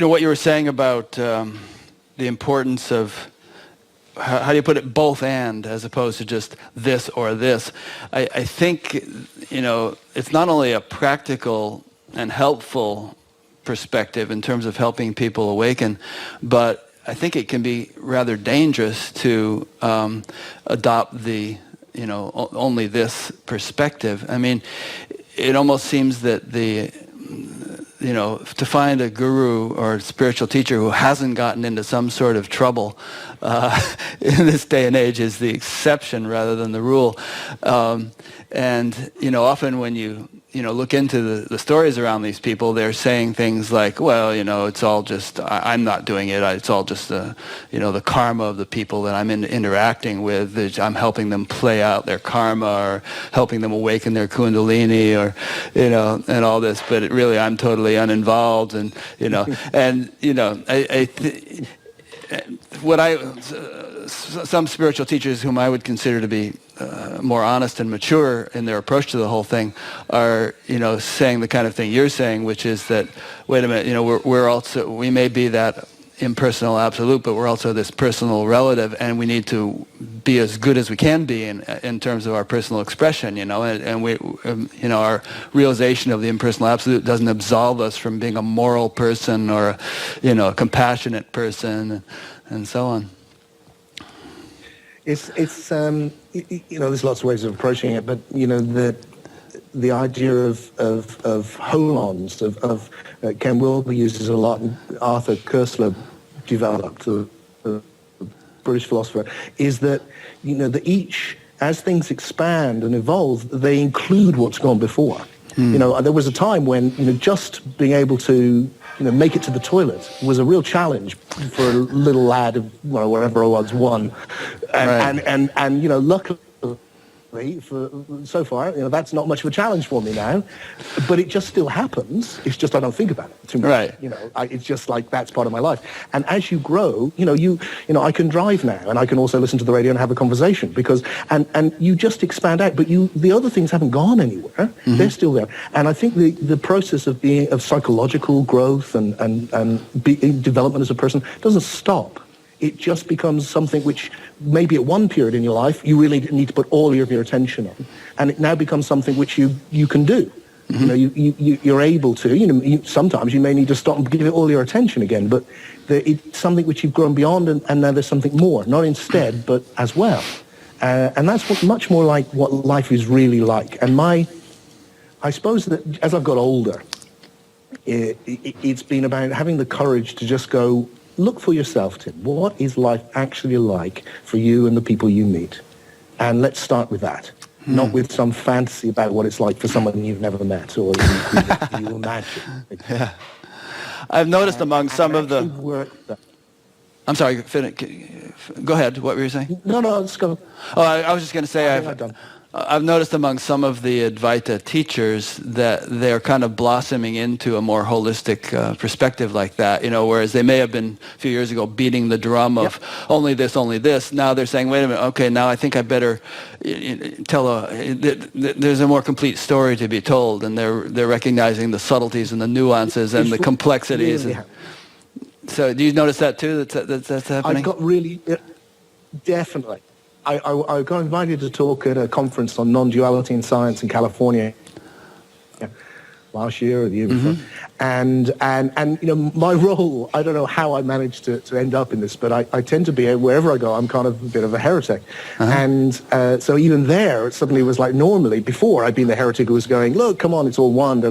what you were saying about the importance of, how do you put it, both and, as opposed to just this or this. I think, it's not only a practical and helpful perspective in terms of helping people awaken, but I think it can be rather dangerous to adopt the, only this perspective. I mean, it almost seems that to find a guru or a spiritual teacher who hasn't gotten into some sort of trouble in this day and age is the exception rather than the rule. And often when you look into the stories around these people, they're saying things like, well, it's all just, I'm not doing it. It's all just the karma of the people that I'm interacting with. I'm helping them play out their karma, or helping them awaken their kundalini, or, and all this. But really, I'm totally uninvolved. And, some spiritual teachers whom I would consider to be more honest and mature in their approach to the whole thing are, saying the kind of thing you're saying, which is that, wait a minute, we may be that impersonal absolute, but we're also this personal relative, and we need to be as good as we can be in terms of our personal expression, and we, our realization of the impersonal absolute doesn't absolve us from being a moral person or, a compassionate person, and so on. It's there's lots of ways of approaching it, but the idea of Holons, of Ken Wilber uses a lot, and Arthur Koestler developed, a British philosopher, is that that each, as things expand and evolve, they include what's gone before. There was a time when just being able to make it to the toilet was a real challenge for a little lad of wherever I was, one, and luckily, so far, that's not much of a challenge for me now, but it just still happens. It's just I don't think about it too much. Right. It's just like that's part of my life. And as you grow, I can drive now, and I can also listen to the radio and have a conversation because, and you just expand out. But the other things haven't gone anywhere. Mm-hmm. They're still there. And I think the process of psychological growth and development as a person doesn't stop. It just becomes something which maybe at one period in your life you really need to put all of your attention on, and it now becomes something which you can do. Mm-hmm. You're able to. Sometimes you may need to stop and give it all your attention again, but it's something which you've grown beyond, and now there's something more, not instead, but as well. And that's much more like what life is really like. And I suppose that as I've got older, it's been about having the courage to just go, look for yourself, Tim. What is life actually like for you and the people you meet? And let's start with that, not with some fantasy about what it's like for someone you've never met or you imagine. Yeah. I've noticed among some of the... I'm sorry, go ahead. What were you saying? No, let's go. Oh, I was just going to say I've noticed among some of the Advaita teachers that they're kind of blossoming into a more holistic perspective like that, whereas they may have been a few years ago beating the drum of only this. Now they're saying, wait a minute, okay, now I think I better there's a more complete story to be told, and they're recognizing the subtleties and the nuances and the complexities. So do you notice that too, that's happening? I got really, definitely. I got invited to talk at a conference on non-duality in science in California last year or the year before. And my role, I don't know how I managed to end up in this, but I tend to be, wherever I go, I'm kind of a bit of a heretic. And so even there, it suddenly was like, normally, before I'd been the heretic who was going, look, come on, it's all one.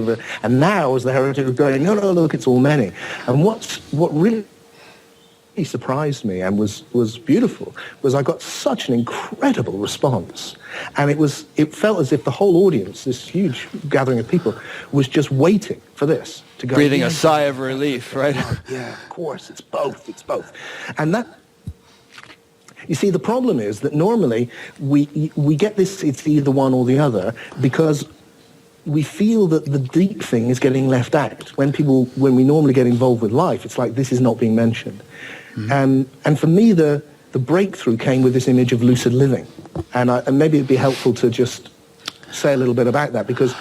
And now I was the heretic who was going, no, look, it's all many. And what really surprised me and was beautiful was I got such an incredible response, and it felt as if the whole audience, this huge gathering of people, was just waiting for this to go, breathing a sigh of relief, right? Yeah, of course, it's both, and that, you see, the problem is that normally we get this, it's either one or the other, because we feel that the deep thing is getting left out. When we normally get involved with life, it's like this is not being mentioned. Mm-hmm. And for me, the breakthrough came with this image of lucid living. And maybe it'd be helpful to just say a little bit about that, because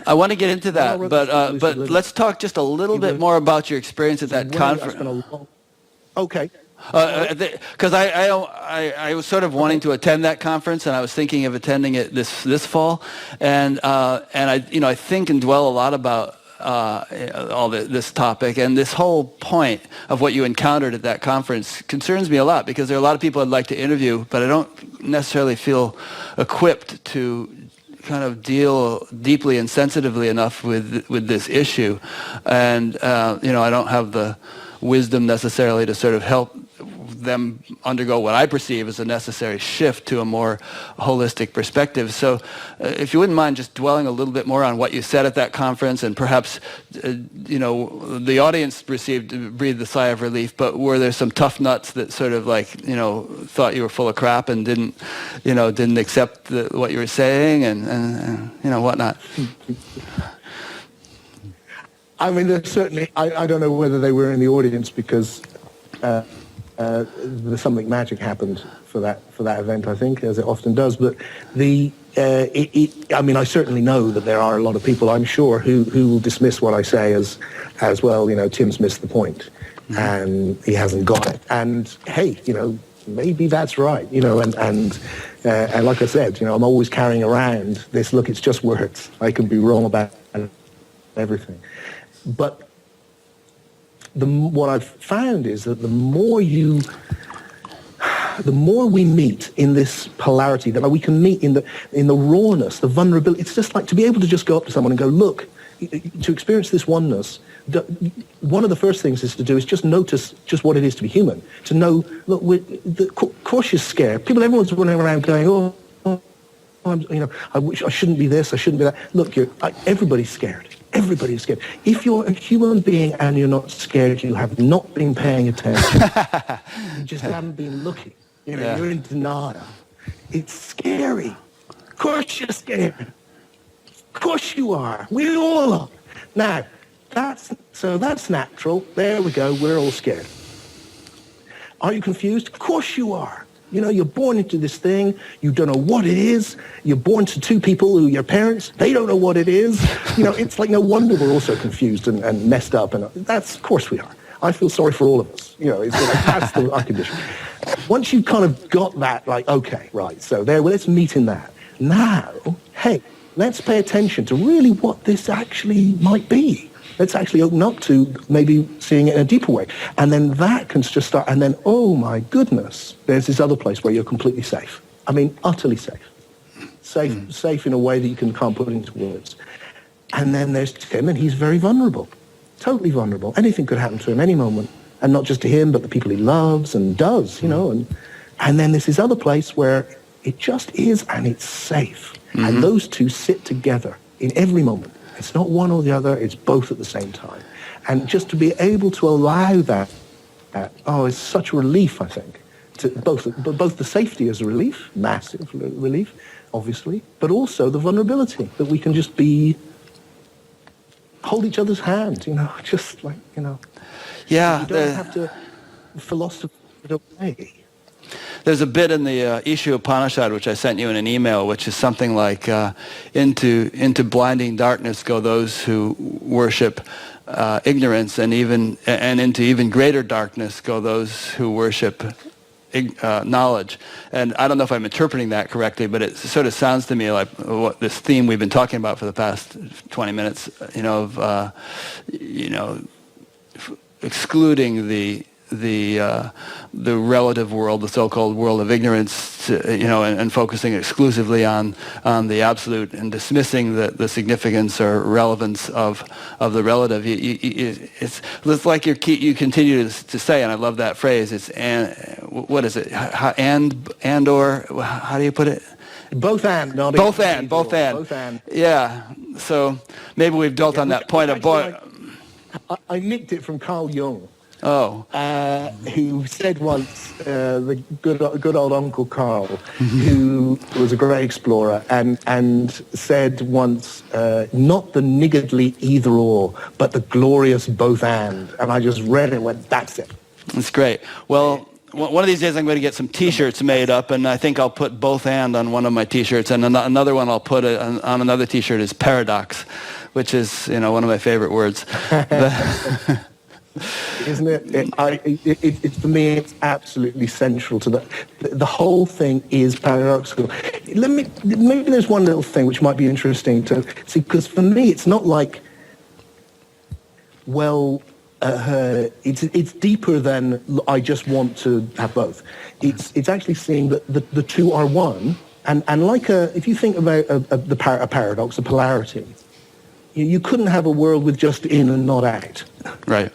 I want to get into When I that, wrote the Lucid but Living, let's talk just a little it bit was more about your experience at that way I conference. spent a long... Okay. Because I was sort of wanting to attend that conference, and I was thinking of attending it this fall, and I think and dwell a lot about this topic, and this whole point of what you encountered at that conference concerns me a lot, because there are a lot of people I'd like to interview, but I don't necessarily feel equipped to kind of deal deeply and sensitively enough with this issue, and I don't have the wisdom necessarily to sort of help them undergo what I perceive as a necessary shift to a more holistic perspective. So if you wouldn't mind just dwelling a little bit more on what you said at that conference, and perhaps, the audience breathed a sigh of relief, but were there some tough nuts that sort of thought you were full of crap and didn't accept what you were saying and whatnot? I mean, there's certainly, I don't know whether they were in the audience, because there's something magic happened for that event, I think, as it often does. But I mean, I certainly know that there are a lot of people, I'm sure, who will dismiss what I say as well. Tim's missed the point, and he hasn't got it. And hey, maybe that's right. And like I said, I'm always carrying around this. Look, it's just words. I can be wrong about everything, but. What I've found is that the more we meet in this polarity, that we can meet in the rawness, the vulnerability. It's just like to be able to just go up to someone and go, look, to experience this oneness. One of the first things is to do is just notice just what it is to be human. To know, look, of course you're scared. Everyone's running around going, I wish I shouldn't be this, I shouldn't be that. Look, everybody's scared. Everybody's scared. If you're a human being and you're not scared, you have not been paying attention. You just haven't been looking. You're in denial. It's scary. Of course you're scared. Of course you are. We all are. Now, that's natural. There we go. We're all scared. Are you confused? Of course you are. You're born into this thing. You don't know what it is. You're born to two people who are your parents. They don't know what it is. It's like no wonder we're also confused and messed up. And of course we are. I feel sorry for all of us. That's our condition. Once you've kind of got that, okay, right, so let's meet in that. Now, hey, let's pay attention to really what this actually might be. Let's actually open up to maybe seeing it in a deeper way. And then that can just start, and then, oh my goodness, there's this other place where you're completely safe. I mean, utterly safe. Safe in a way that you can't put into words. And then there's Tim, and he's very vulnerable, totally vulnerable. Anything could happen to him any moment, and not just to him, but the people he loves and does, and then there's this other place where it just is, and it's safe. Mm-hmm. And those two sit together in every moment. It's not one or the other, it's both at the same time. And just to be able to allow that it's such a relief, I think. To both the safety as a relief, massive relief, obviously, but also the vulnerability, that we can just hold each other's hand, just like, Yeah. You don't have to philosophize it away. There's a bit in the Ishu Upanishad, which I sent you in an email, which is something like, into blinding darkness go those who worship ignorance, and into even greater darkness go those who worship knowledge. And I don't know if I'm interpreting that correctly, but it sort of sounds to me like what this theme we've been talking about for the past 20 minutes, excluding the relative world, the so-called world of ignorance, and focusing exclusively on the absolute, and dismissing the significance or relevance of the relative. It's like you continue to say, and I love that phrase. It's what is it? And or how do you put it? Both and, not both and, both and. Both and. Yeah. So maybe we've built on that point of I nicked it from Carl Jung. Oh. Who said once, the good old Uncle Carl, who was a great explorer, and said once, not the niggardly either or, but the glorious both and. And I just read it and went, that's it. That's great. Well, one of these days I'm going to get some T-shirts made up, and I think I'll put both and on one of my T-shirts, and another one I'll put on another T-shirt is paradox, which is one of my favorite words. Isn't it? For me, it's absolutely central to the whole thing is paradoxical. Maybe there's one little thing which might be interesting to see, because for me, it's not like, well, it's deeper than I just want to have both. It's actually seeing that the two are one, and like if you think about a paradox, a polarity, you couldn't have a world with just in and not out. Right.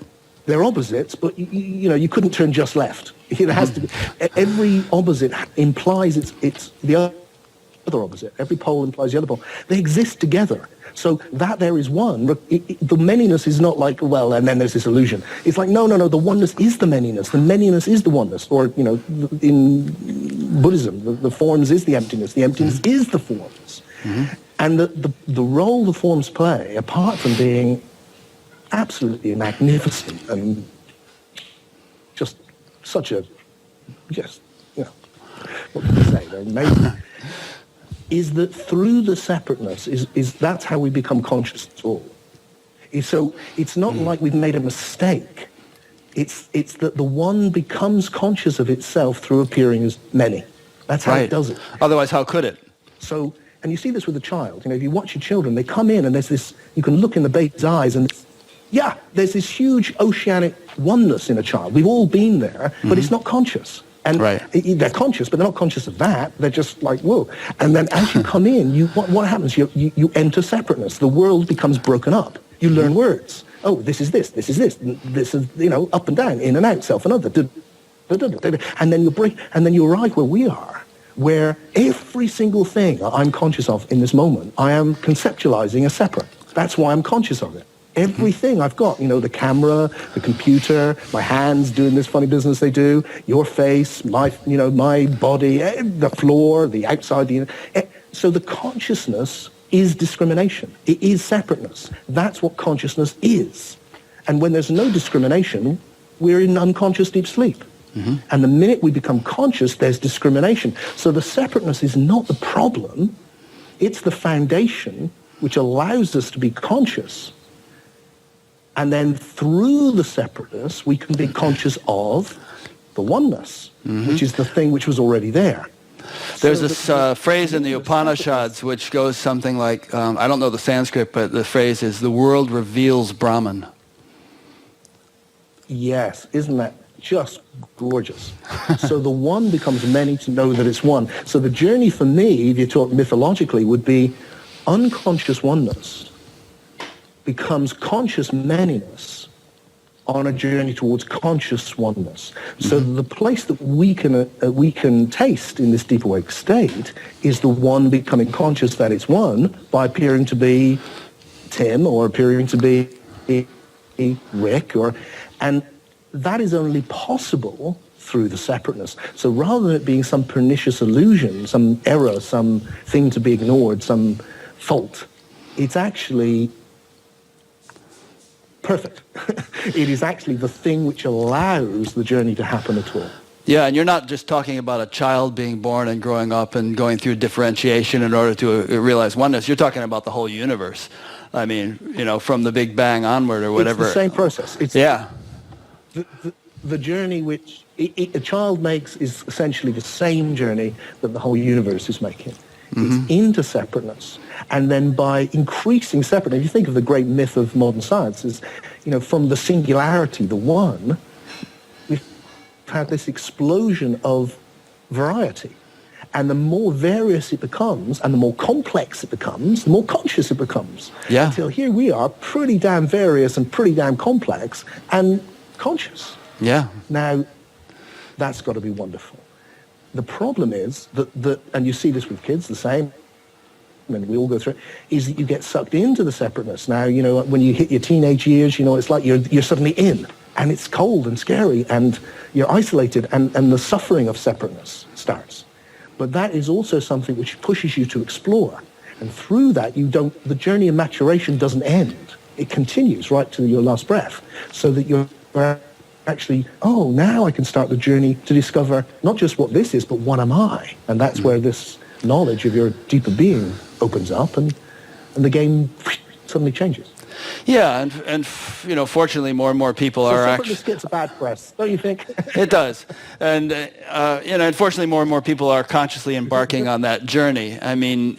They're opposites, but you couldn't turn just left. It has to be. Every opposite implies it's the other opposite. Every pole implies the other pole. They exist together. So that there is one. The manyness is not like, well, and then there's this illusion. It's like, no. The oneness is the manyness. The manyness is the oneness. Or, in Buddhism, the forms is the emptiness. The emptiness is the forms. Mm-hmm. And the role the forms play, apart from being absolutely magnificent and just such a, what can you say, they're amazing, is that through the separateness, is that's how we become conscious at all. So it's not like we've made a mistake. It's that the one becomes conscious of itself through appearing as many. That's how it does it. Otherwise, how could it? So, and you see this with a child. If you watch your children, they come in and there's this, you can look in the baby's eyes and there's this huge oceanic oneness in a child. We've all been there, but it's not conscious. And they're conscious, but they're not conscious of that. They're just like, whoa. And then as you come in, what happens? You enter separateness. The world becomes broken up. You learn words. Oh, this is this is, up and down, in and out, self and other. And then you arrive where we are, where every single thing I'm conscious of in this moment, I am conceptualizing as separate. That's why I'm conscious of it. Everything I've got, the camera, the computer, my hands doing this funny business they do, your face, my body, the floor, the outside. So the consciousness is discrimination. It is separateness. That's what consciousness is. And when there's no discrimination, we're in unconscious deep sleep. Mm-hmm. And the minute we become conscious, there's discrimination. So the separateness is not the problem. It's the foundation which allows us to be conscious. And then through the separateness, we can be conscious of the oneness, which is the thing which was already there. There's this phrase in the Upanishads which goes something like, I don't know the Sanskrit, but the phrase is, the world reveals Brahman. Yes, isn't that just gorgeous? So the one becomes many to know that it's one. So the journey for me, if you talk mythologically, would be unconscious oneness becomes conscious manyness on a journey towards conscious oneness. So the place that we can taste in this deep awake state is the one becoming conscious that it's one by appearing to be Tim or appearing to be Rick, and that is only possible through the separateness. So rather than it being some pernicious illusion, some error, some thing to be ignored, some fault, it's actually perfect. It is actually the thing which allows the journey to happen at all. Yeah, and you're not just talking about a child being born and growing up and going through differentiation in order to realize oneness. You're talking about the whole universe. I mean, from the Big Bang onward or whatever. It's the same process. The journey which a child makes is essentially the same journey that the whole universe is making. It's into separateness. And then by increasing separateness, if you think of the great myth of modern science, is, from the singularity, the one, we've had this explosion of variety. And the more various it becomes, and the more complex it becomes, the more conscious it becomes. Yeah. Until here we are, pretty damn various and pretty damn complex and conscious. Yeah. Now, that's got to be wonderful. The problem is that, and you see this with kids, the same, and we all go through it, is that you get sucked into the separateness. Now, when you hit your teenage years, it's like you're suddenly in, and it's cold and scary, and you're isolated, and the suffering of separateness starts. But that is also something which pushes you to explore. And through that, the journey of maturation doesn't end. It continues right to your last breath, so that you're actually, oh, now I can start the journey to discover not just what this is, but what am I? And that's where this knowledge of your deeper being opens up, and the game suddenly changes. Yeah, and fortunately, more and more people are actually. This gets a bad press, don't you think? It does, and unfortunately, more and more people are consciously embarking on that journey. I mean,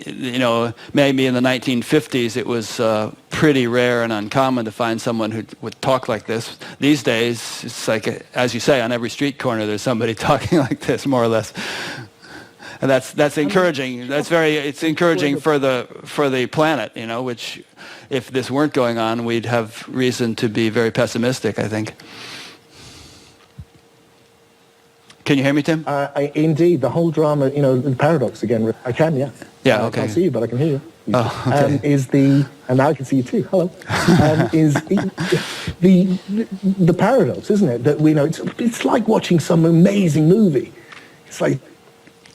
maybe in the 1950s, it was pretty rare and uncommon to find someone who would talk like this. These days, it's like, as you say, on every street corner, there's somebody talking like this, more or less. And that's encouraging. It's encouraging for the planet, which, if this weren't going on, we'd have reason to be very pessimistic, I think. Can you hear me, Tim? Indeed, the whole drama, the paradox again. I can, yeah. Yeah, okay. I can't see you, but I can hear you. Oh, okay. And now I can see you too. Hello. Is the paradox, isn't it? That we know it's like watching some amazing movie. It's like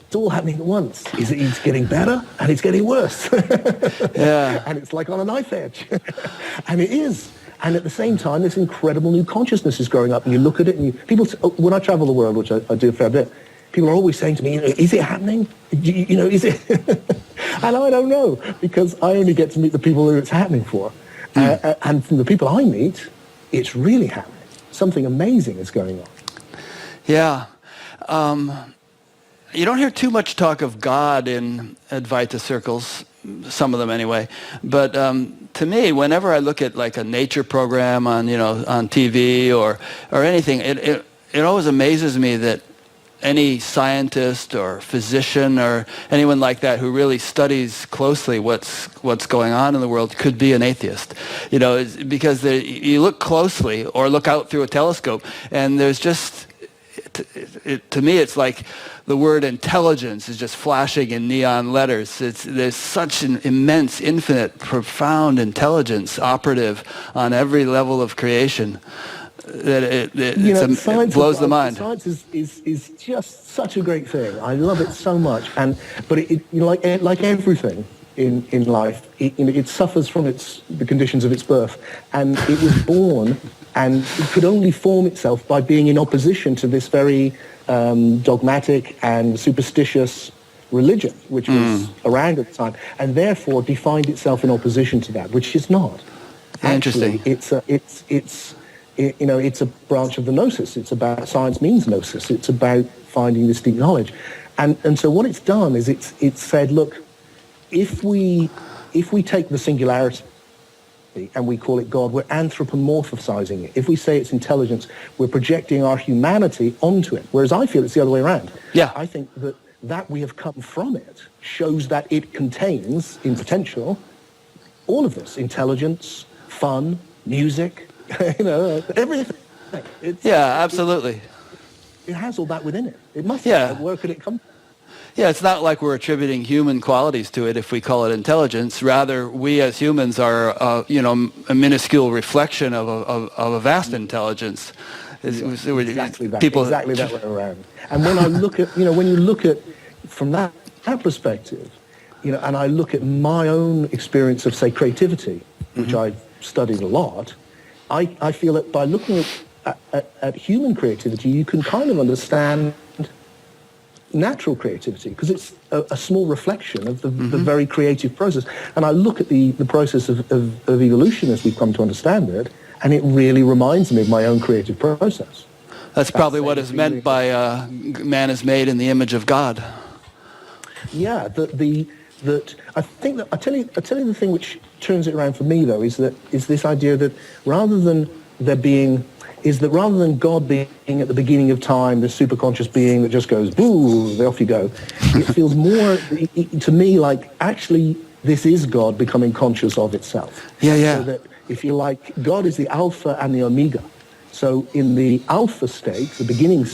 it's all happening at once. It's getting better and it's getting worse. Yeah. And it's like on a knife edge. And it is. And at the same time, this incredible new consciousness is growing up, and you look at it, and when I travel the world, which I do a fair bit, people are always saying to me, is it happening? Is it? And I don't know, because I only get to meet the people who it's happening for. And from the people I meet, it's really happening. Something amazing is going on. Yeah. You don't hear too much talk of God in Advaita circles, some of them anyway. But to me, whenever I look at like a nature program on TV or anything, it always amazes me that any scientist or physician or anyone like that who really studies closely what's going on in the world could be an atheist. Because you look closely or look out through a telescope, and there's just, to me, it's like the word intelligence is just flashing in neon letters. There's such an immense, infinite, profound intelligence operative on every level of creation that it blows the mind. Science is just such a great thing. I love it so much. But like everything in life, it suffers from the conditions of its birth, and it was born. And it could only form itself by being in opposition to this very dogmatic and superstitious religion, which was around at the time, and therefore defined itself in opposition to that, which is not. Interesting. Actually, it's a branch of the gnosis. It's about, science means gnosis. It's about finding this deep knowledge, and so what it's done is it's said, look, if we take the singularity and we call it God, we're anthropomorphizing it. If we say it's intelligence, we're projecting our humanity onto it, whereas I feel it's the other way around. Yeah. I think that we have come from it shows that it contains, in potential, all of this: intelligence, fun, music, everything. Absolutely. It has all that within it. It must. Yeah. Where could it come from? Yeah, it's not like we're attributing human qualities to it if we call it intelligence. Rather, we as humans are, a minuscule reflection of a vast intelligence. Exactly that way around. And when I look at, when you look at from that perspective, and I look at my own experience of, say, creativity, which I've studied a lot, I feel that by looking at human creativity, you can kind of understand natural creativity, because it's a small reflection of the very creative process. And I look at the process of evolution as we've come to understand it, and it really reminds me of my own creative process. That's probably what is meant by man is made in the image of God. Yeah, that I think that I tell you the thing which turns it around for me, though, is this idea that rather than God being at the beginning of time, this superconscious being that just goes, boo, off you go, it feels more to me like actually this is God becoming conscious of itself. Yeah. So that, if you like, God is the alpha and the omega. So in the alpha state, the beginning,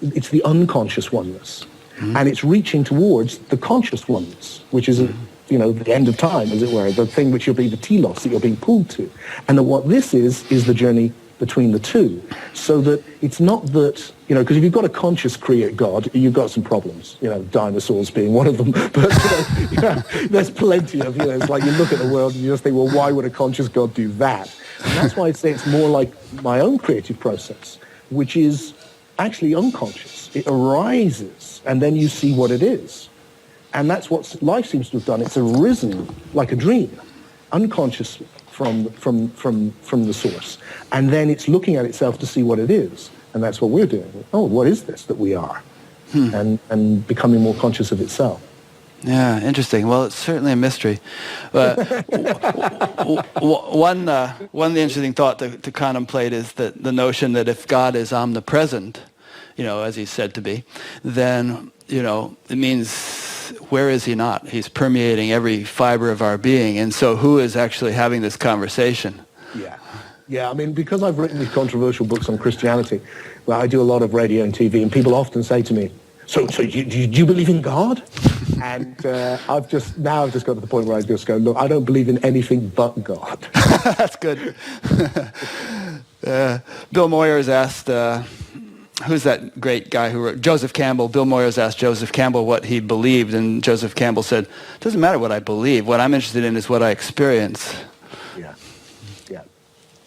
it's the unconscious oneness. And it's reaching towards the conscious oneness, which is the end of time, as it were, the thing which you'll be the telos that you're being pulled to. And what this is the journey between the two, so that it's not that, because if you've got a conscious create God, you've got some problems, dinosaurs being one of them, but there's plenty of, it's like you look at the world and you just think, well, why would a conscious God do that? And that's why I say it's more like my own creative process, which is actually unconscious. It arises, and then you see what it is. And that's what life seems to have done. It's arisen like a dream, unconsciously from the source. And then it's looking at itself to see what it is. And that's what we're doing. Oh, what is this that we are? And becoming more conscious of itself. Yeah, interesting. Well, it's certainly a mystery. One of the interesting thought to contemplate is that the notion that if God is omnipresent, as he's said to be, then, it means, where is he not? He's permeating every fiber of our being. And so who is actually having this conversation? Yeah, I mean, because I've written these controversial books on Christianity, well, I do a lot of radio and TV, and people often say to me, so do you believe in God? And I've just got to the point where I just go, look, I don't believe in anything but God. That's good. Bill Moyers asked, who's that great guy who wrote, Joseph Campbell. Bill Moyers asked Joseph Campbell what he believed, and Joseph Campbell said, it doesn't matter what I believe. What I'm interested in is what I experience. Yeah.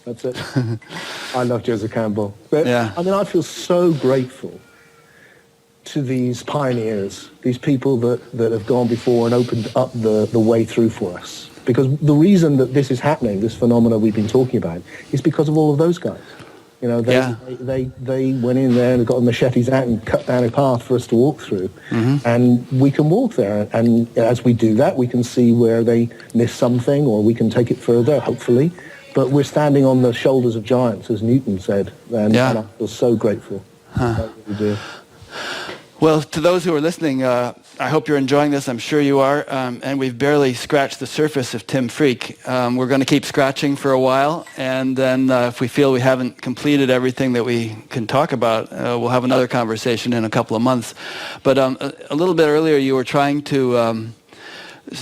That's it. I love Joseph Campbell. But, I mean, I feel so grateful to these pioneers, these people that have gone before and opened up the way through for us. Because the reason that this is happening, this phenomena we've been talking about, is because of all of those guys. They went in there and got machetes out and cut down a path for us to walk through. And we can walk there. And as we do that, we can see where they missed something, or we can take it further, hopefully. But we're standing on the shoulders of giants, as Newton said. And I feel so grateful. I really do. Well, to those who are listening, I hope you're enjoying this. I'm sure you are. And we've barely scratched the surface of Tim Freke. We're going to keep scratching for a while. And then if we feel we haven't completed everything that we can talk about, we'll have another conversation in a couple of months. But a little bit earlier, you were trying to...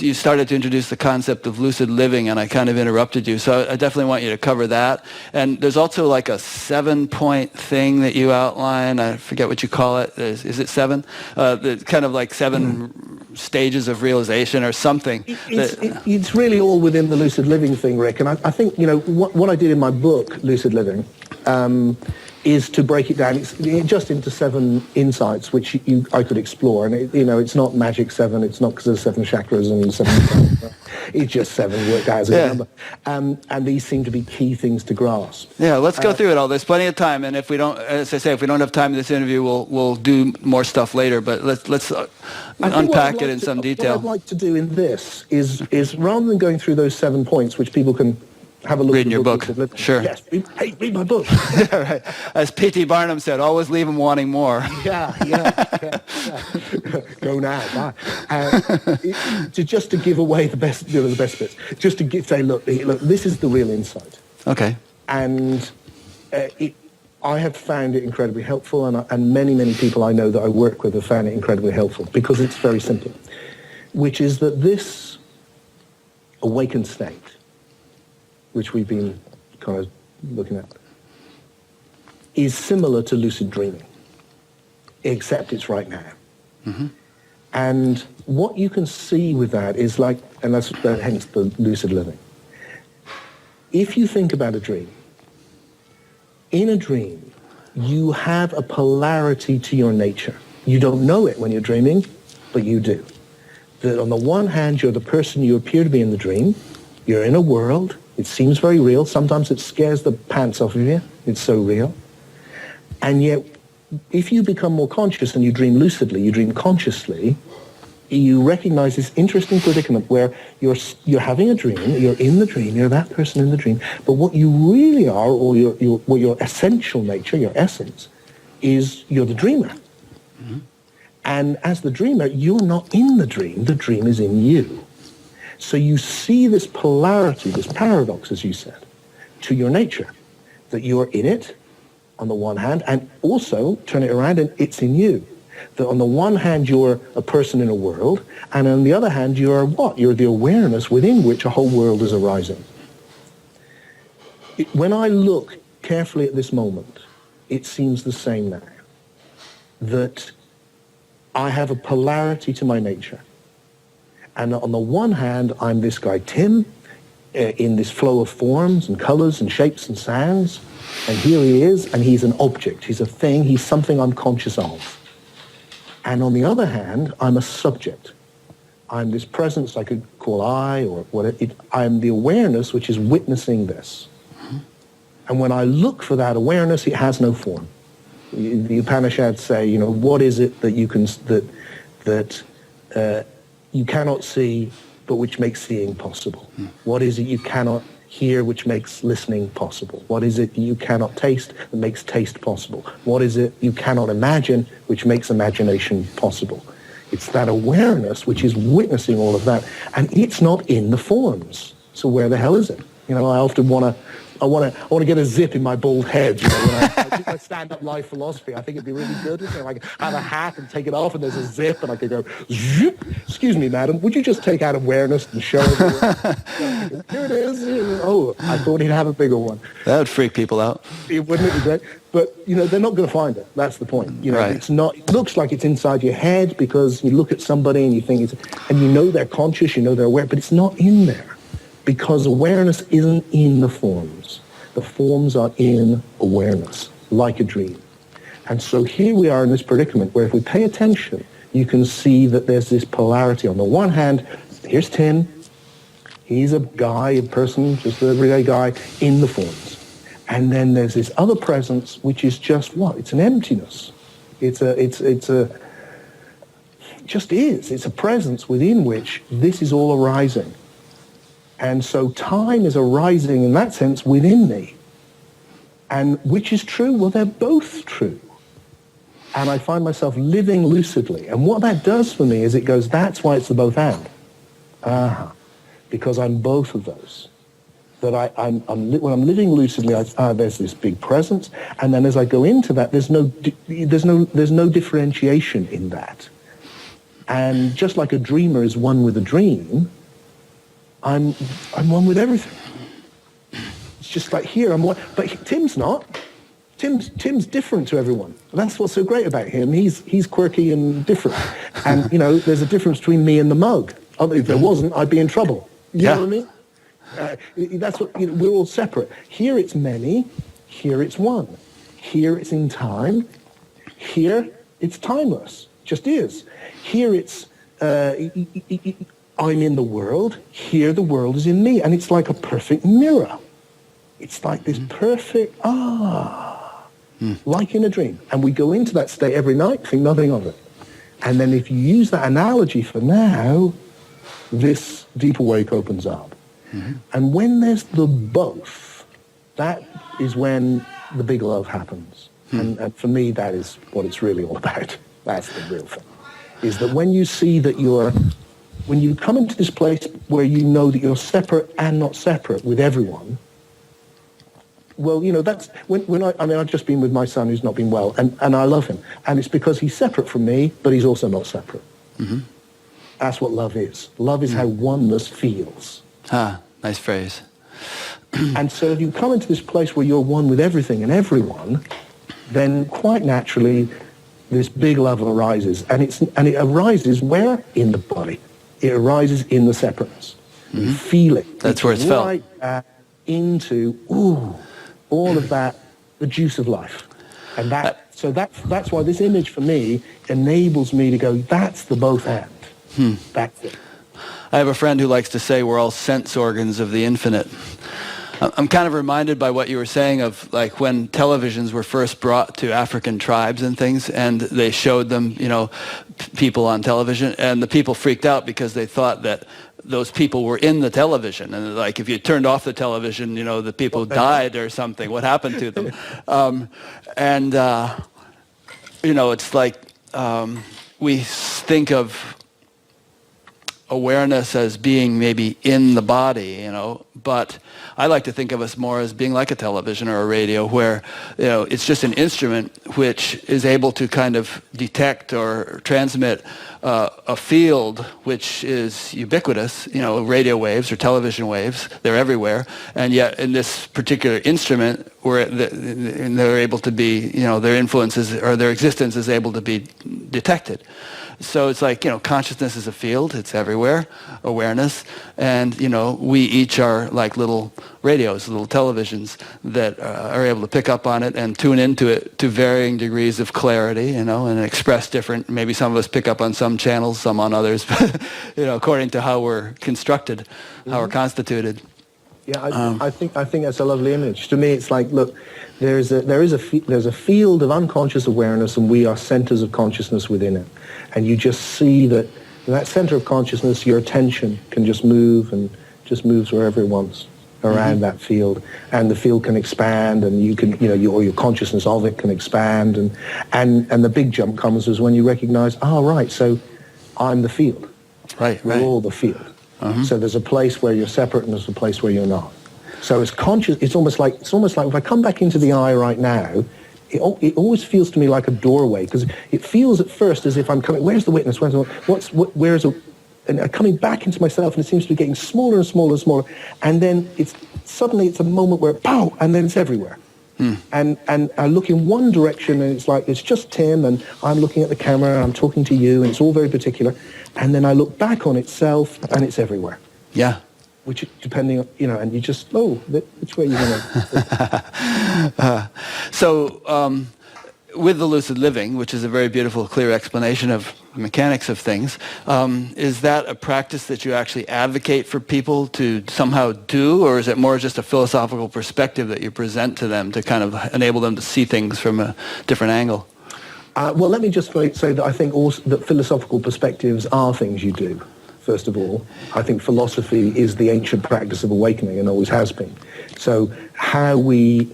you started to introduce the concept of lucid living, and I kind of interrupted you. So I definitely want you to cover that. And there's also like a 7-point thing that you outline. I forget what you call it. Is it 7? Kind of like 7 stages of realization or something. It's really all within the lucid living thing, Rick. And I think, what I did in my book, Lucid Living, is to break it down. It's just into 7 insights, which I could explore. And it's not magic 7. It's not because there's 7 chakras and 7. It's just 7 worked out as a number. And these seem to be key things to grasp. Yeah, let's go through it all. There's plenty of time, and if we don't, as I say, if we don't have time in this interview, we'll do more stuff later. But let's unpack it in some detail. What I'd like to do in this is rather than going through those 7 points, which people can have a look read in at your book. Sure. Yes, read my book. Yeah, right. As P.T. Barnum said, always leave them wanting more. Yeah. Go now, bye. Just to give away the best bits. Just to say, look, this is the real insight. Okay. And I have found it incredibly helpful, and many people I know that I work with have found it incredibly helpful because it's very simple, which is that this awakened state, which we've been kind of looking at, is similar to lucid dreaming, except it's right now. Mm-hmm. And what you can see with that is like, and that's hence the lucid living. If you think about a dream, in a dream, you have a polarity to your nature. You don't know it when you're dreaming, but you do. That on the one hand, you're the person you appear to be in the dream. You're in a world. It seems very real. Sometimes it scares the pants off of you. It's so real. And yet, if you become more conscious and you dream lucidly, you dream consciously, you recognize this interesting predicament where you're having a dream, you're in the dream, you're that person in the dream, but what you really are, or your essential nature, your essence, is you're the dreamer. Mm-hmm. And as the dreamer, you're not in the dream is in you. So you see this polarity, this paradox, as you said, to your nature, that you're in it on the one hand, and also turn it around and it's in you. That on the one hand, you're a person in a world, and on the other hand, you're what? You're the awareness within which a whole world is arising. When I look carefully at this moment, it seems the same now. That I have a polarity to my nature. And on the one hand, I'm this guy, Tim, in this flow of forms and colors and shapes and sounds. And here he is, and he's an object. He's a thing. He's something I'm conscious of. And on the other hand, I'm a subject. I'm this presence I could call I, or what I'm the awareness which is witnessing this. And when I look for that awareness, it has no form. The Upanishads say, what is it that you can you cannot see, but which makes seeing possible? What is it you cannot hear, which makes listening possible? What is it you cannot taste, that makes taste possible? What is it you cannot imagine, which makes imagination possible? It's that awareness which is witnessing all of that, and it's not in the forms. So where the hell is it? I often want to get a zip in my bald head. When I do my stand-up live philosophy, I think it'd be really good. I could have a hat and take it off, and there's a zip, and I could go, zip. Excuse me, madam, would you just take out awareness and show everyone? Here it is. Oh, I thought he'd have a bigger one. That would freak people out. Wouldn't it be great? But, they're not going to find it. That's the point. Right. It's not. It looks like it's inside your head because you look at somebody and you think and they're conscious, they're aware, but it's not in there. Because awareness isn't in the forms. The forms are in awareness, like a dream. And so here we are in this predicament where if we pay attention, you can see that there's this polarity. On the one hand, here's Tim. He's a guy, a person, just an everyday guy in the forms. And then there's this other presence, which is just what? It's an emptiness. It's a presence within which this is all arising. And so time is arising in that sense within me. And which is true? Well, they're both true. And I find myself living lucidly. And what that does for me is it goes, that's why it's the both and. Because I'm both of those. That when I'm living lucidly, there's this big presence. And then as I go into that, there's no differentiation in that. And just like a dreamer is one with a dream, I'm one with everything. It's just like here I'm one, but Tim's not. Tim's different to everyone. That's what's so great about him. He's quirky and different. And there's a difference between me and the mug. If there wasn't, I'd be in trouble. You know what I mean? That's what we're all separate. Here it's many. Here it's one. Here it's in time. Here it's timeless. Just is. Here it's. I'm in the world, here the world is in me, and it's like a perfect mirror. It's like this perfect, like in a dream. And we go into that state every night, think nothing of it. And then if you use that analogy for now, this deep awake opens up. And when there's the both, that is when the big love happens. And for me, that is what it's really all about. That's the real thing. Is that when you see that when you come into this place where you know that you're separate and not separate with everyone, well, that's when I've just been with my son who's not been well, and I love him. And it's because he's separate from me, but he's also not separate. That's what love is. Love is how oneness feels. Nice phrase. And so if you come into this place where you're one with everything and everyone, then quite naturally this big love arises. And it arises where? In the body. It arises in the separateness. You feel it. That's where it's felt. Right into, all of that, the juice of life. And that's why this image for me enables me to go, that's the both and. That's it. I have a friend who likes to say we're all sense organs of the infinite. I'm kind of reminded by what you were saying of like when televisions were first brought to African tribes and things, and they showed them, people on television, and the people freaked out because they thought that those people were in the television, and like if you turned off the television, the people died or something. What happened to them? It's like we think of awareness as being maybe in the body, but I like to think of us more as being like a television or a radio, where it's just an instrument which is able to kind of detect or transmit a field which is ubiquitous, radio waves or television waves. They're everywhere, and yet in this particular instrument, where they're able to be, their influences or their existence is able to be detected. So it's like, consciousness is a field. It's everywhere, awareness. And, we each are like little radios, little televisions that are able to pick up on it and tune into it to varying degrees of clarity, and express different. Maybe some of us pick up on some channels, some on others, according to how we're constructed, how we're constituted. Yeah, I think that's a lovely image. To me, it's like, look, there's a field of unconscious awareness, and we are centers of consciousness within it. And you just see that in that center of consciousness, your attention can just move and just moves wherever it wants around that field, and the field can expand, and you can, your consciousness of it can expand, and the big jump comes is when you recognize, right, so I'm the field. Right. We're all the field. So there's a place where you're separate, and there's a place where you're not. So it's conscious. It's almost like if I come back into the eye right now, it always feels to me like a doorway, because it feels at first as if I'm coming. Where's the witness? And I'm coming back into myself, and it seems to be getting smaller and smaller and smaller, and then suddenly it's a moment where pow, and then it's everywhere. And I look in one direction, and it's like it's just Tim, and I'm looking at the camera, and I'm talking to you, and it's all very particular. And then I look back on itself, and it's everywhere. Yeah. Which, depending on, and you just, which way are you going to... So with the lucid living, which is a very beautiful, clear explanation of the mechanics of things, is that a practice that you actually advocate for people to somehow do, or is it more just a philosophical perspective that you present to them to kind of enable them to see things from a different angle? Well, let me just say that I think also that philosophical perspectives are things you do. First of all, I think philosophy is the ancient practice of awakening and always has been. So how we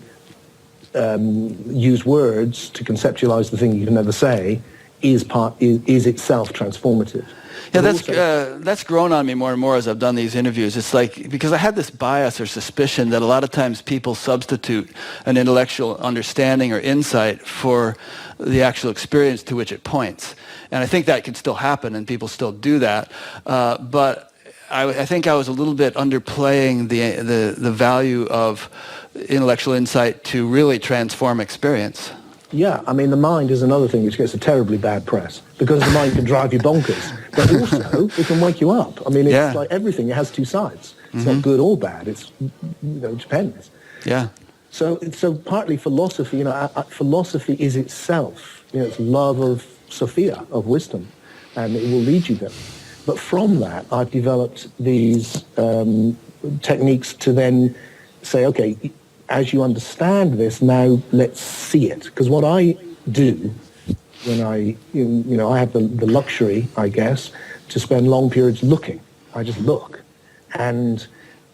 use words to conceptualize the thing you can never say is itself transformative. Yeah, that's grown on me more and more as I've done these interviews. It's like, because I had this bias or suspicion that a lot of times people substitute an intellectual understanding or insight for the actual experience to which it points. And I think that can still happen, and people still do that. But I think I was a little bit underplaying the value of intellectual insight to really transform experience. Yeah, I mean, the mind is another thing which gets a terribly bad press, because the mind can drive you bonkers, but also it can wake you up. I mean, it's like everything, it has two sides. It's not good or bad, it depends. Yeah. So partly philosophy, philosophy is itself, it's love of Sophia, of wisdom, and it will lead you there. But from that, I've developed these techniques to then say, okay, as you understand this, now let's see it. Because what I do when I have the luxury, I guess, to spend long periods looking. I just look. And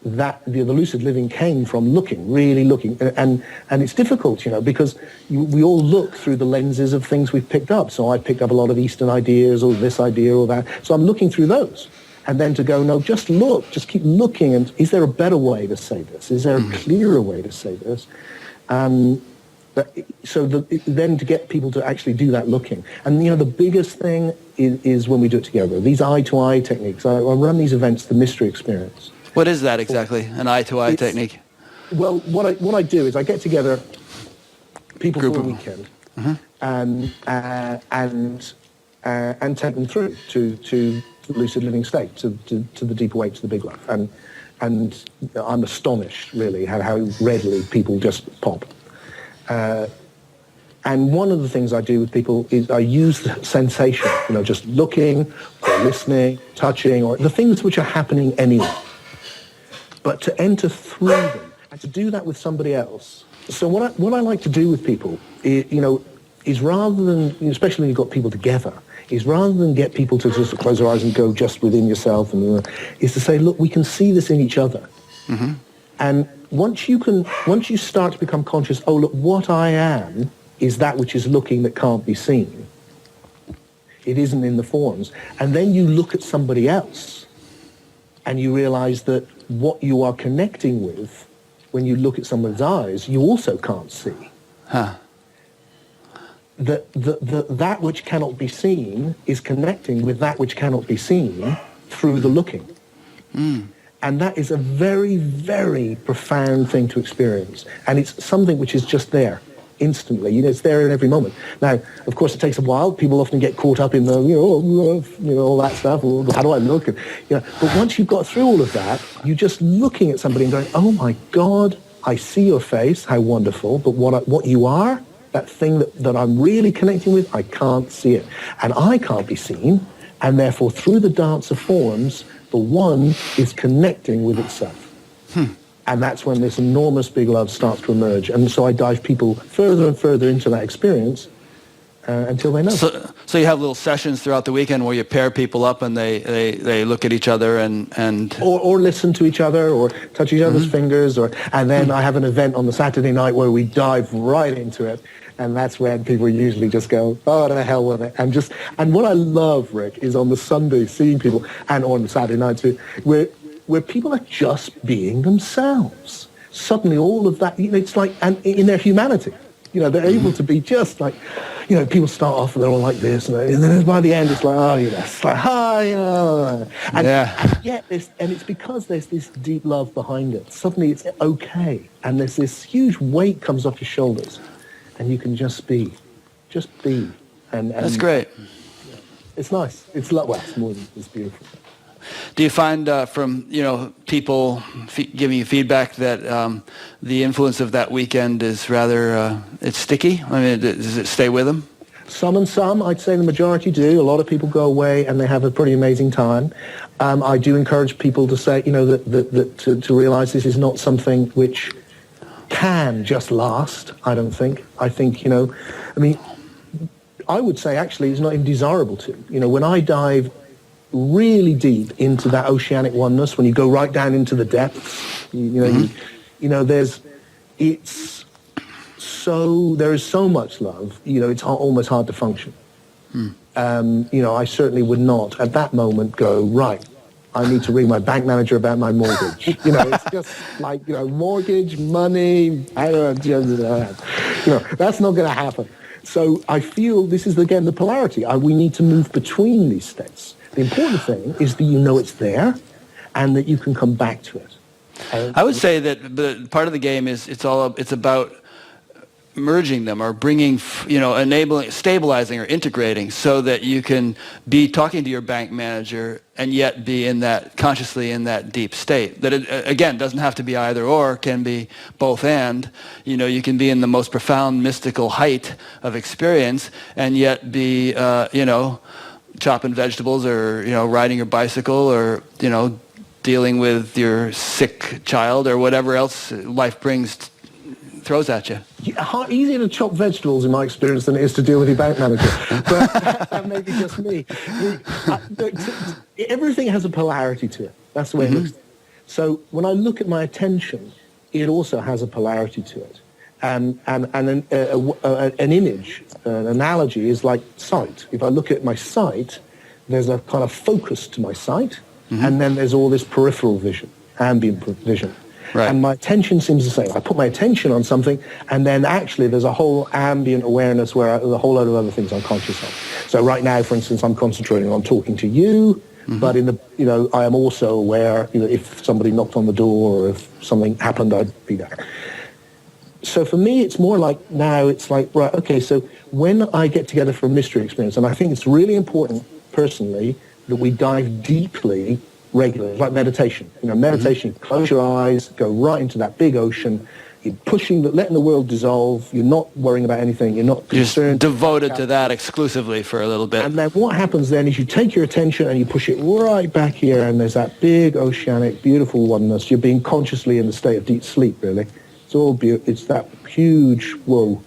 that the lucid living came from looking, really looking. And it's difficult, because we all look through the lenses of things we've picked up. So I picked up a lot of Eastern ideas, or this idea or that. So I'm looking through those. And then to go, no, just look, just keep looking. And is there a better way to say this? Is there a clearer way to say this? Then to get people to actually do that looking. And, the biggest thing is when we do it together. These eye-to-eye techniques. I run these events, the mystery experience. What is that exactly, an eye-to-eye technique? Well, what I do is I get together people for a weekend and take them through to the lucid living state, to the deeper way, to the big life. And I'm astonished, really, how readily people just pop. And one of the things I do with people is I use the sensation, just looking or listening, touching, or the things which are happening anyway. But to enter through them and to do that with somebody else. So what I like to do with people, is rather than, especially when you've got people together, is rather than get people to just close their eyes and go just within yourself, is to say, look, we can see this in each other. Mm-hmm. And once you start to become conscious, oh, look, what I am is that which is looking that can't be seen. It isn't in the forms. And then you look at somebody else and you realize that what you are connecting with when you look at someone's eyes, you also can't see. Huh. That which cannot be seen is connecting with that which cannot be seen through the looking. And that is a very, very profound thing to experience. And it's something which is just there, instantly. It's there in every moment. Now, of course, it takes a while. People often get caught up in the, all that stuff. How do I look? And, but once you've got through all of that, you're just looking at somebody and going, oh my God, I see your face, how wonderful. But what you are, that thing that I'm really connecting with, I can't see it. And I can't be seen. And therefore, through the dance of forms, the one is connecting with itself. And that's when this enormous big love starts to emerge. And so I dive people further and further into that experience until they know. So you have little sessions throughout the weekend where you pair people up and they look at each other and... Or listen to each other or touch each other's fingers. And then I have an event on the Saturday night where we dive right into it. And that's when people usually just go, oh, to hell with it. And what I love, Rick, is on the Sunday seeing people, and on the Saturday night too, where people are just being themselves. Suddenly all of that, it's like, and in their humanity, they're able to be just like, people start off and they're all like this, and then by the end it's like, it's like, hi, and yet it's because there's this deep love behind it. Suddenly it's okay, and there's this huge weight comes off your shoulders. And you can just be. And that's great. It's nice. It's more than it's beautiful. Do you find from people giving you feedback that the influence of that weekend is rather it's sticky? I mean, does it stay with them? Some and some. I'd say the majority do. A lot of people go away and they have a pretty amazing time. I do encourage people to say, that to realize this is not something which can just last, I don't think. I think, I would say actually it's not even desirable to. When I dive really deep into that oceanic oneness, when you go right down into the depths, there is so much love, it's almost hard to function. I certainly would not at that moment go, right, I need to ring my bank manager about my mortgage. It's just like, mortgage, money, I don't know, that's not going to happen. So I feel this is, again, the polarity. We need to move between these states. The important thing is that it's there and that you can come back to it. I would say that part of the game is it's about merging them or bringing, enabling, stabilizing or integrating so that you can be talking to your bank manager and yet be consciously in that deep state. That it, again, doesn't have to be either or, can be both and. You can be in the most profound mystical height of experience and yet be, chopping vegetables or, riding your bicycle or, dealing with your sick child or whatever else life throws at you. Easier to chop vegetables in my experience than it is to deal with your bank manager. But that may be just me. Everything has a polarity to it. That's the way it looks. So when I look at my attention, it also has a polarity to it. And an image, an analogy is like sight. If I look at my sight, there's a kind of focus to my sight, and then there's all this peripheral vision, ambient vision. Right. And my attention seems the same. I put my attention on something, and then actually there's a whole ambient awareness where there's a whole load of other things I'm conscious of. So right now, for instance, I'm concentrating on talking to you, but I am also aware, if somebody knocked on the door or if something happened, I'd be there. So for me, it's more like now it's like, right, okay, so when I get together for a mystery experience, and I think it's really important personally that we dive deeply regularly, like meditation. Meditation, close your eyes, go right into that big ocean. You're letting the world dissolve. You're not worrying about anything. You're not concerned. You're devoted to that exclusively for a little bit. And then what happens then is you take your attention and you push it right back here, and there's that big oceanic, beautiful oneness. You're being consciously in the state of deep sleep, really. It's all beautiful. It's that huge whoa,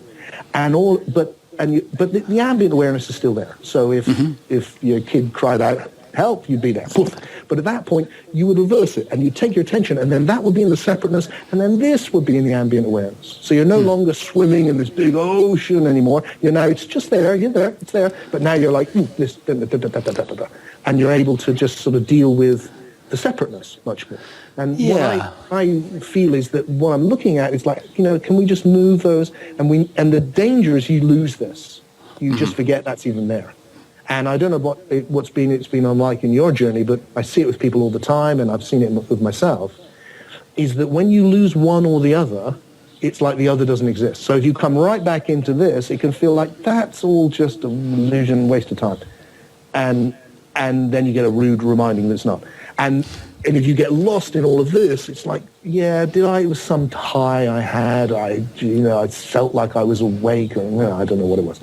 but the ambient awareness is still there. So if your kid cried out help, you'd be there. But at that point, you would reverse it, and you take your attention, and then that would be in the separateness, and then this would be in the ambient awareness. So you're no longer swimming in this big ocean anymore. It's just there. You're there. It's there. But now you're like this, and you're able to just sort of deal with the separateness much more. And Yeah. what I feel is that what I'm looking at is like, can we just move those? And the danger is you lose this. You just forget that's even there. And I don't know it's been unlike in your journey, but I see it with people all the time, and I've seen it with myself, is that when you lose one or the other, it's like the other doesn't exist. So if you come right back into this, it can feel like that's all just an illusion, waste of time. And then you get a rude reminding that it's not. And if you get lost in all of this, it's like, it was some high I had, I felt like I was awake, or I don't know what it was.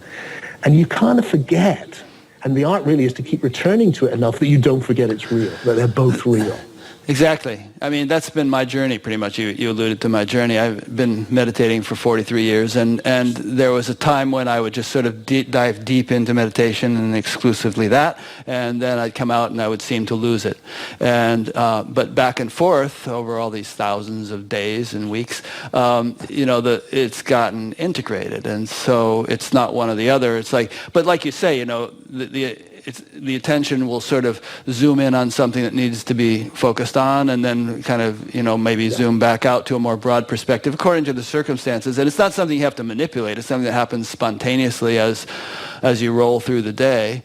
And you kind of forget. And the art really is to keep returning to it enough that you don't forget it's real, that they're both real. Exactly. I mean, that's been my journey pretty much. You alluded to my journey. I've been meditating for 43 years, and there was a time when I would just sort of dive deep into meditation and exclusively that, and then I'd come out and I would seem to lose it. And but back and forth over all these thousands of days and weeks, it's gotten integrated, and so it's not one or the other. It's like, but like you say, the attention will sort of zoom in on something that needs to be focused on, and then kind of, maybe zoom back out to a more broad perspective according to the circumstances. And it's not something you have to manipulate. It's something that happens spontaneously as you roll through the day.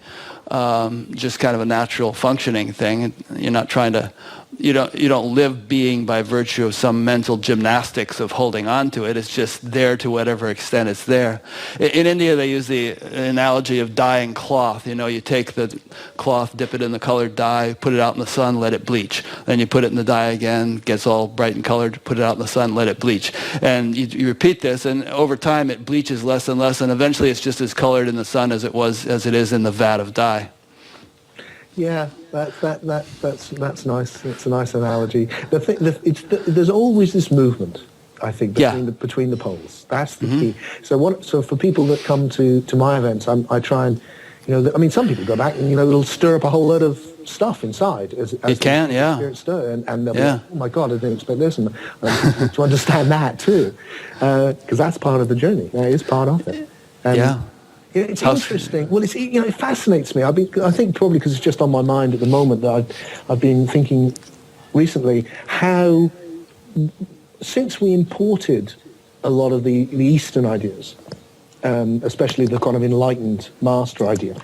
Just kind of a natural functioning thing. You're not trying to, you don't live being by virtue of some mental gymnastics of holding on to it. It's just there to whatever extent it's there. In India, they use the analogy of dyeing cloth. You take the cloth, dip it in the colored dye, put it out in the sun, let it bleach. Then you put it in the dye again, gets all bright and colored, put it out in the sun, let it bleach. And you repeat this, and over time it bleaches less and less, and eventually it's just as colored in the sun as it is in the vat of dye. Yeah, that's nice. That's a nice analogy. There's always this movement, I think, between the poles. That's the key. So for people that come to my events, I try and, some people go back and it'll stir up a whole lot of stuff inside. It can, yeah. Stir, and they'll be like, oh my God, I didn't expect this, and to understand that too, because that's part of the journey. That is part of it. Yeah. It's interesting. Well, it fascinates me. I think probably because it's just on my mind at the moment that I've been thinking recently how, since we imported a lot of the Eastern ideas, especially the kind of enlightened master idea,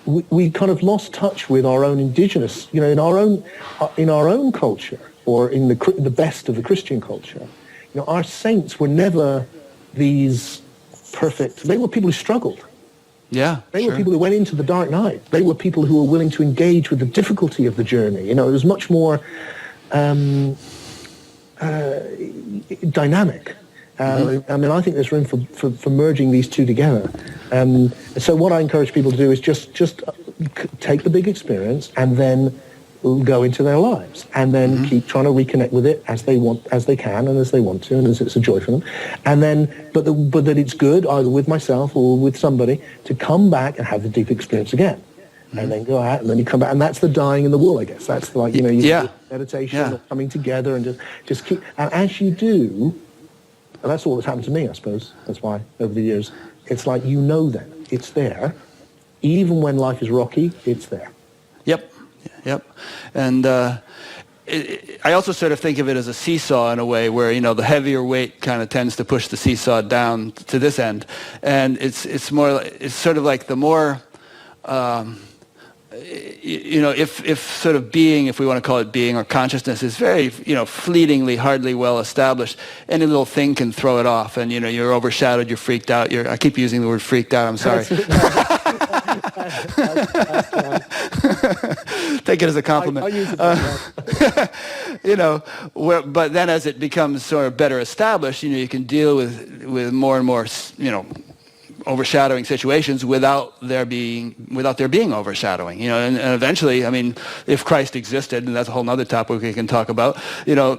we kind of lost touch with our own indigenous, in our own culture, or in the best of the Christian culture. Our saints were never these perfect. They were people who struggled. Yeah, they were people who went into the dark night. They were people who were willing to engage with the difficulty of the journey. It was much more dynamic. I think there's room for merging these two together. So what I encourage people to do is just take the big experience and then go into their lives, and then keep trying to reconnect with it as they can, and as they want to, and as it's a joy for them. And then, but that it's good either with myself or with somebody to come back and have the deep experience again, and then go out, and then you come back, and that's the dying in the wool, I guess. That's like meditation, or coming together, and just keep. And as you do, and that's all that's happened to me, I suppose. That's why over the years, it's like then it's there, even when life is rocky, it's there. Yep. And I also sort of think of it as a seesaw in a way where, the heavier weight kind of tends to push the seesaw down to this end. And it's sort of like the more, if sort of being, if we want to call it being, or consciousness is very, fleetingly, hardly well established, any little thing can throw it off. And, you're overshadowed, you're freaked out. I keep using the word freaked out, I'm sorry. Take it as a compliment. I use it but then as it becomes sort of better established, you can deal with more and more, overshadowing situations without there being overshadowing, and eventually, if Christ existed, and that's a whole other topic we can talk about,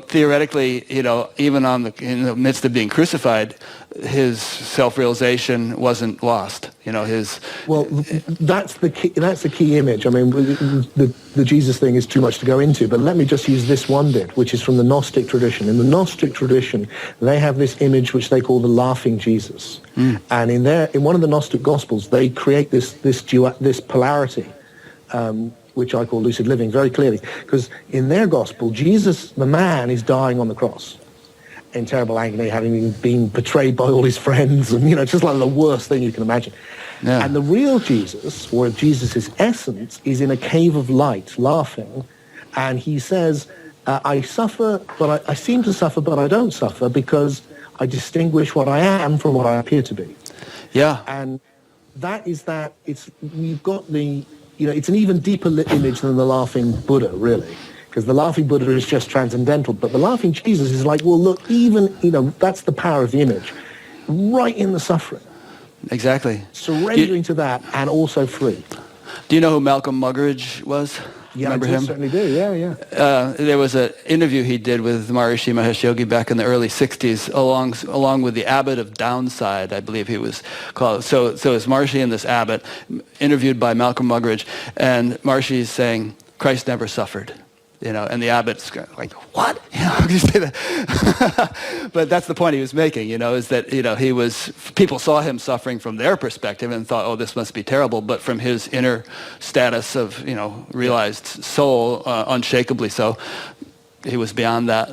theoretically, even in the midst of being crucified, his self-realization wasn't lost. Well, that's the key. That's the key image. The Jesus thing is too much to go into, but let me just use this one bit, which is from the Gnostic tradition. In the Gnostic tradition, they have this image which they call the laughing Jesus, and in one of the Gnostic Gospels, they create this polarity which I call lucid living, very clearly, because in their gospel, Jesus, the man, is dying on the cross in terrible agony, having been betrayed by all his friends, and just like the worst thing you can imagine. Yeah. And the real Jesus, or Jesus' essence, is in a cave of light, laughing, and he says, I suffer, but I seem to suffer, but I don't suffer because I distinguish what I am from what I appear to be. Yeah. And we've got it's an even deeper image than the laughing Buddha, really. Because the laughing Buddha is just transcendental, but the laughing Jesus is like, well, look, even, that's the power of the image, right in the suffering. Exactly. Surrendering to that and also free. Do you know who Malcolm Muggeridge was? Yeah, Remember him? Certainly do, yeah. There was an interview he did with Maharishi Mahesh Yogi back in the early 60s, along with the abbot of Downside, I believe he was called. So it's Maharishi and this abbot, interviewed by Malcolm Muggeridge, and Maharishi is saying, Christ never suffered. And the abbot's like, what? How can you say that? But that's the point he was making, is that, people saw him suffering from their perspective and thought, oh, this must be terrible. But from his inner status of, realized soul, unshakably so, he was beyond that.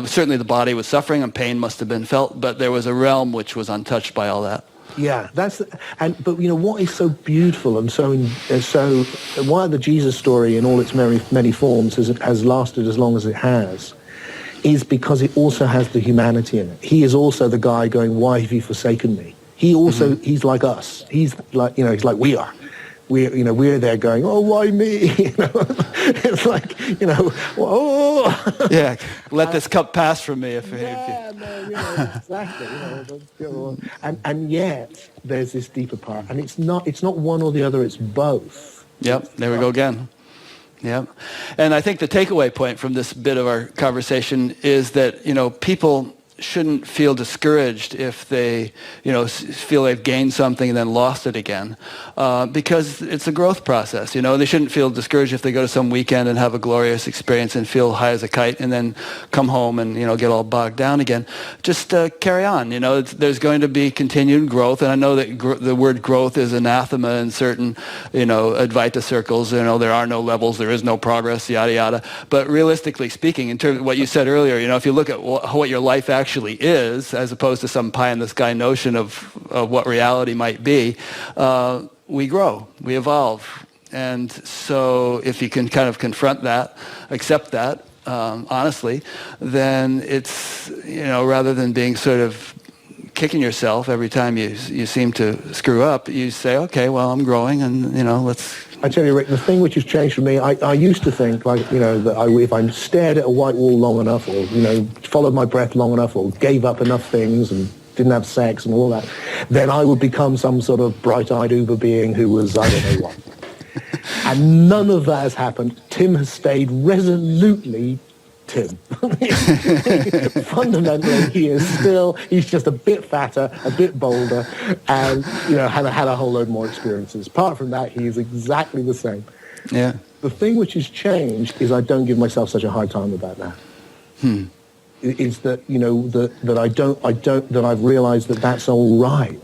Certainly the body was suffering and pain must have been felt, but there was a realm which was untouched by all that. Yeah, but what is so beautiful and so why the Jesus story in all its many forms has lasted as long as it has, is because it also has the humanity in it. He is also the guy going, why have you forsaken me? He also, he's like us. He's like, he's like we are. We're there going, oh, why me? It's like, oh. Yeah, let this cup pass from me. Exactly. And yet there's this deeper part, and it's not one or the other. It's both. Yep. There we go again. Yep. And I think the takeaway point from this bit of our conversation is that people shouldn't feel discouraged if they, feel they've gained something and then lost it again, because it's a growth process. They shouldn't feel discouraged if they go to some weekend and have a glorious experience and feel high as a kite and then come home and, get all bogged down again. Just carry on. There's going to be continued growth, and I know that the word growth is anathema in certain, Advaita circles. There are no levels, there is no progress, yada yada. But realistically speaking, in terms of what you said earlier, if you look at what your life actually is, as opposed to some pie-in-the-sky notion of what reality might be, we grow, we evolve. And so if you can kind of confront that, accept that, honestly, then it's, rather than being sort of kicking yourself every time you seem to screw up, you say, okay, well, I'm growing, and, let's... I tell you, Rick, the thing which has changed for me, I used to think, that if I stared at a white wall long enough, or, followed my breath long enough, or gave up enough things, and didn't have sex and all that, then I would become some sort of bright-eyed Uber being who was, I don't know what. And none of that has happened. Tim has stayed resolutely Tim. Fundamentally, he's just a bit fatter, a bit bolder, and, had a whole load more experiences. Apart from that, he's exactly the same. Yeah. The thing which has changed is I don't give myself such a hard time about that. Is that, that I've realized that that's all right.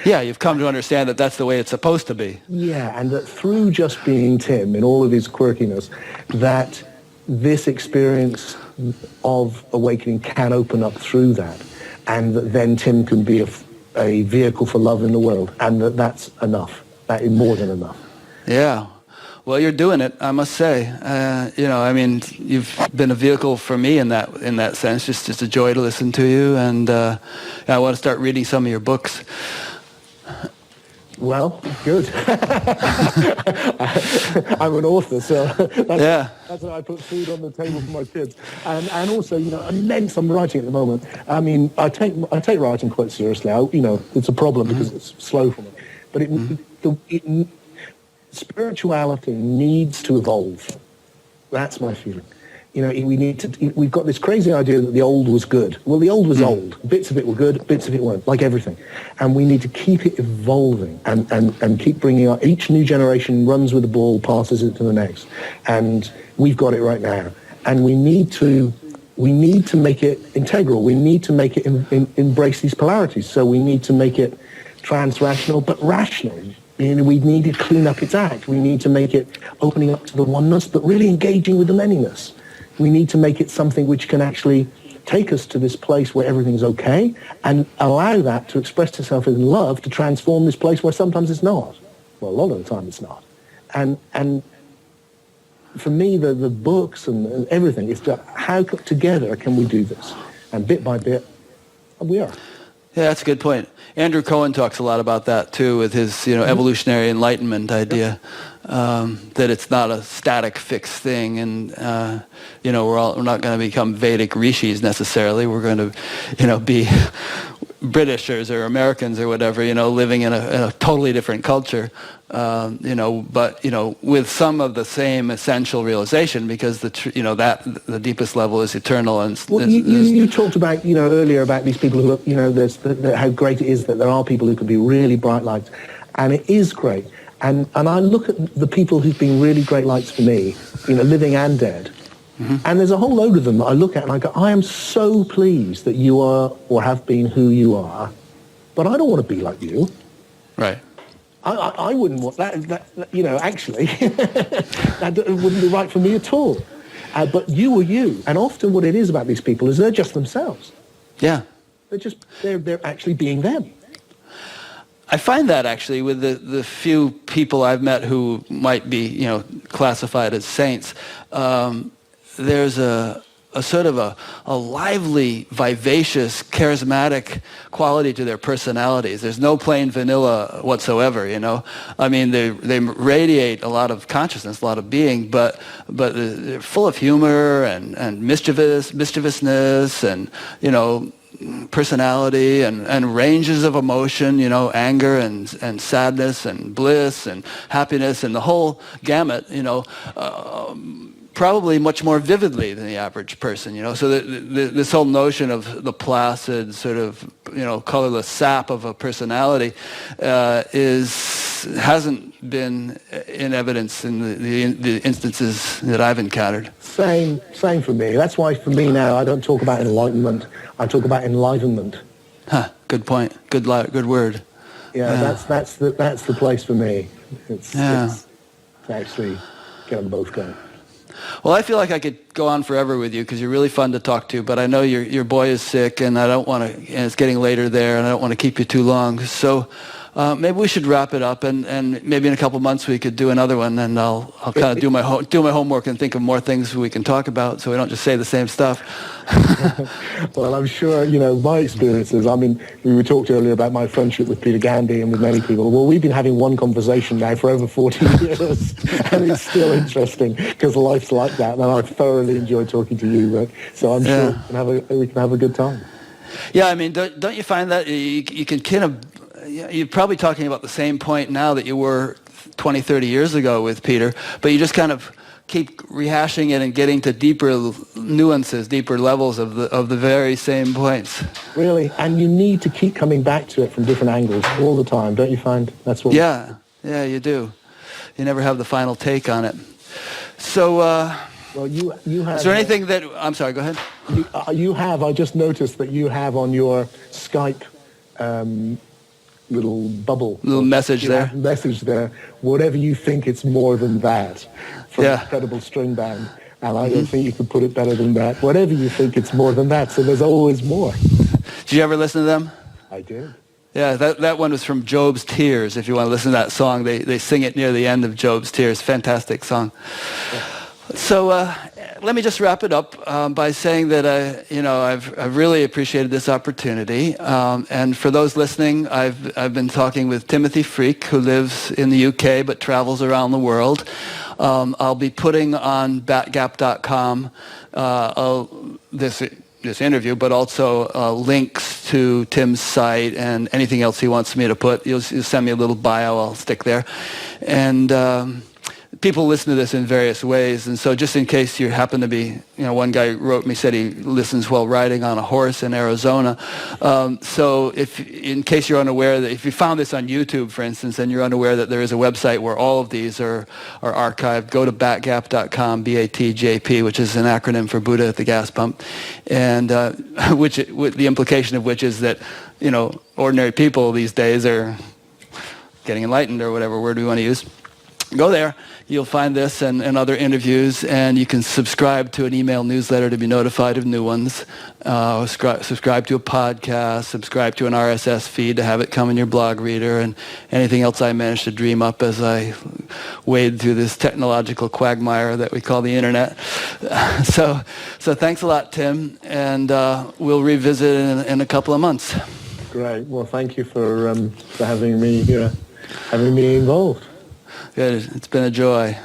Yeah, you've come to understand that that's the way it's supposed to be. Yeah, and that through just being Tim in all of his quirkiness, that this experience of awakening can open up through that, and that then Tim can be a vehicle for love in the world, and that's enough. That is more than enough. Yeah. Well, you're doing it, I must say. You've been a vehicle for me in that sense. Just a joy to listen to you, and I want to start reading some of your books. Well, good. I'm an author, so that's how I put food on the table for my kids. And also, immense. I'm writing at the moment. I take writing quite seriously. It's a problem because it's slow for me. But spirituality needs to evolve. That's my feeling. We've got this crazy idea that the old was good. Well, the old was old. Bits of it were good, bits of it weren't, like everything. And we need to keep it evolving and keep bringing out. Each new generation runs with the ball, passes it to the next. And we've got it right now. And we need to make it integral. We need to make it embrace these polarities. So we need to make it trans-rational, but rational. We need to clean up its act. We need to make it opening up to the oneness, but really engaging with the manyness. We need to make it something which can actually take us to this place where everything's okay and allow that to express itself in love to transform this place where sometimes it's not. Well, a lot of the time it's not. And for me, the books and everything is how together can we do this? And bit by bit, we are. Yeah, that's a good point. Andrew Cohen talks a lot about that too, with his evolutionary enlightenment idea, that it's not a static, fixed thing, and we're not going to become Vedic rishis necessarily. We're going to be Britishers or Americans or whatever, living in a totally different culture, but with some of the same essential realization, because the deepest level is eternal. And well, you talked about earlier about these people who how great it is that there are people who can be really bright lights, and it is great. And I look at the people who've been really great lights for me, living and dead. Mm-hmm. And there's a whole load of them that I look at and I go, I am so pleased that you are or have been who you are, but I don't want to be like you. Right. I wouldn't want that actually, that wouldn't be right for me at all. But you are you. And often what it is about these people is they're just themselves. Yeah. They're actually being them. I find that actually with the few people I've met who might be, classified as saints, there's a sort of a lively, vivacious, charismatic quality to their personalities. There's no plain vanilla whatsoever, I mean, they radiate a lot of consciousness, a lot of being, but they're full of humor and mischievousness and, personality and ranges of emotion, anger and sadness and bliss and happiness and the whole gamut, probably much more vividly than the average person, So this whole notion of the placid sort of, colorless sap of a personality hasn't been in evidence in the instances that I've encountered. Same for me. That's why for me now I don't talk about enlightenment. I talk about enlivenment. Huh. Good point. Good word. Yeah. That's the place for me. It's actually get them both going. Well, I feel like I could go on forever with you because you're really fun to talk to, but I know your boy is sick, and I don't want to, and it's getting later there, and I don't want to keep you too long. So maybe we should wrap it up, and maybe in a couple months we could do another one, and I'll kind of do my homework and think of more things we can talk about, so we don't just say the same stuff. Well, I'm sure, my experiences, I mean, we talked earlier about my friendship with Peter Gandy and with many people. Well, we've been having one conversation now for over 40 years, and it's still interesting because life's like that, and I thoroughly enjoy talking to you. So I'm sure we can have a good time. Yeah, I mean, don't you find that you can kind of, you're probably talking about the same point now that you were 20, 30 years ago with Peter, but you just kind of keep rehashing it and getting to deeper nuances, deeper levels of the very same points. Really, and you need to keep coming back to it from different angles all the time, don't you find? That's what. Yeah, you do. You never have the final take on it. So, well, you have. Is there anything that I'm sorry? Go ahead. You have. I just noticed that you have on your Skype. Little bubble. Little message there. Message there. Whatever you think, it's more than that. From Incredible String Band. And I don't think you could put it better than that. Whatever you think, it's more than that. So there's always more. Did you ever listen to them? I did. Yeah, that one was from Job's Tears. If you want to listen to that song, they sing it near the end of Job's Tears. Fantastic song. Yeah. So let me just wrap it up by saying that I've really appreciated this opportunity. And for those listening, I've been talking with Timothy Freke, who lives in the UK but travels around the world. I'll be putting on BatGap.com this interview, but also links to Tim's site and anything else he wants me to put. You'll send me a little bio. I'll stick there. And people listen to this in various ways, and so just in case you happen to be, one guy wrote me, said he listens while riding on a horse in Arizona. So in case you're unaware, that if you found this on YouTube, for instance, and you're unaware that there is a website where all of these are archived, go to batgap.com, BATJP, which is an acronym for Buddha at the gas pump, and with the implication of which is that, ordinary people these days are Getting Enlightened or whatever word we want to use. Go there. You'll find this and other interviews, and you can subscribe to an email newsletter to be notified of new ones. Subscribe to a podcast, subscribe to an RSS feed to have it come in your blog reader, and anything else I managed to dream up as I wade through this technological quagmire that we call the internet. So thanks a lot, Tim, and we'll revisit in a couple of months. Great. Well, thank you for having me involved. Good. It's been a joy.